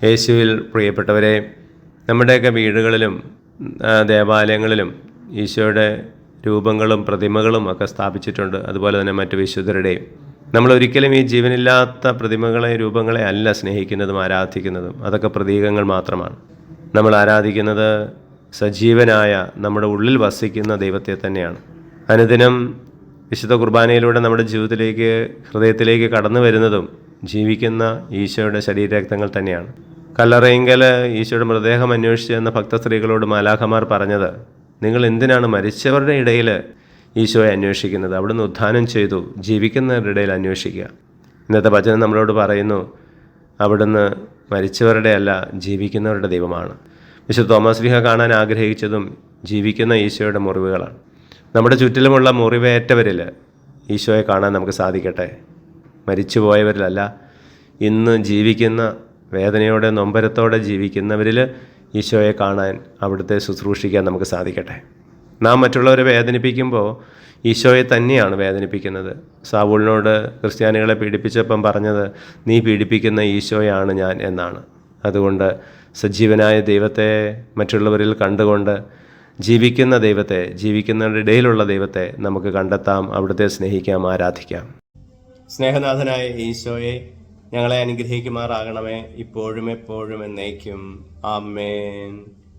യേശുവിൽ പ്രിയപ്പെട്ടവരെ, നമ്മുടെയൊക്കെ വീടുകളിലും ദേവാലയങ്ങളിലും ഈശോയുടെ രൂപങ്ങളും പ്രതിമകളും ഒക്കെ സ്ഥാപിച്ചിട്ടുണ്ട്. അതുപോലെ തന്നെ മറ്റു വിശുദ്ധരുടെയും. നമ്മളൊരിക്കലും ഈ ജീവനില്ലാത്ത പ്രതിമകളെ, രൂപങ്ങളെ അല്ല സ്നേഹിക്കുന്നതും ആരാധിക്കുന്നതും. അതൊക്കെ പ്രതീകങ്ങൾ മാത്രമാണ്. നമ്മൾ ആരാധിക്കുന്നത് സജീവനായ, നമ്മുടെ ഉള്ളിൽ വസിക്കുന്ന ദൈവത്തെ തന്നെയാണ്. അനുദിനം വിശുദ്ധ കുർബാനയിലൂടെ നമ്മുടെ ജീവിതത്തിലേക്ക്, ഹൃദയത്തിലേക്ക് കടന്നു വരുന്നതും ജീവിക്കുന്ന ഈശോയുടെ ശരീരരക്തങ്ങൾ തന്നെയാണ്. കല്ലറയിങ്കൽ ഈശോയുടെ മൃതദേഹം അന്വേഷിച്ച് എന്ന ഭക്തസ്ത്രീകളോട് മാലാഖമാർ പറഞ്ഞത്, നിങ്ങൾ എന്തിനാണ് മരിച്ചവരുടെ ഇടയിൽ ഈശോയെ അന്വേഷിക്കുന്നത്? അവിടുന്ന് ഉത്ഥാനം ചെയ്തു, ജീവിക്കുന്നവരുടെ ഇടയിൽ അന്വേഷിക്കുക. ഇന്നത്തെ വചനം നമ്മളോട് പറയുന്നു, അവിടുന്ന് മരിച്ചവരുടെ അല്ല, ജീവിക്കുന്നവരുടെ ദൈവമാണ്. വിശുദ്ധ തോമസ് ശ്ലീഹ കാണാൻ ആഗ്രഹിച്ചതും ജീവിക്കുന്ന ഈശോയുടെ മുറിവുകളാണ്. നമ്മുടെ ചുറ്റിലുമുള്ള മുറിവേറ്റവരിൽ ഈശോയെ കാണാൻ നമുക്ക് സാധിക്കട്ടെ. മരിച്ചു പോയവരിലല്ല, ഇന്ന് ജീവിക്കുന്ന, വേദനയോടെ നൊമ്പരത്തോടെ ജീവിക്കുന്നവരിൽ ഈശോയെ കാണാൻ, അവിടുത്തെ ശുശ്രൂഷിക്കാൻ നമുക്ക് സാധിക്കട്ടെ. നാം മറ്റുള്ളവരെ വേദനിപ്പിക്കുമ്പോൾ ഈശോയെ തന്നെയാണ് വേദനിപ്പിക്കുന്നത്. സാവൂളിനോട് ക്രിസ്ത്യാനികളെ പീഡിപ്പിച്ചപ്പം പറഞ്ഞത്, നീ പീഡിപ്പിക്കുന്ന ഈശോയാണ് ഞാൻ എന്നാണ്. അതുകൊണ്ട് സജീവനായ ദൈവത്തെ മറ്റുള്ളവരിൽ കണ്ടുകൊണ്ട് ജീവിക്കുന്ന ദൈവത്തെ, ജീവിക്കുന്നവരുടെ ഇടയിലുള്ള ദൈവത്തെ നമുക്ക് കണ്ടെത്താം, അവിടുത്തെ സ്നേഹിക്കാം, ആരാധിക്കാം. സ്നേഹനാഥനായ ഈശോയെ, ഞങ്ങളെ അനുഗ്രഹിക്കുമാറാകണമേ, ഇപ്പോഴും എപ്പോഴും എന്നേക്കും. ആമേൻ.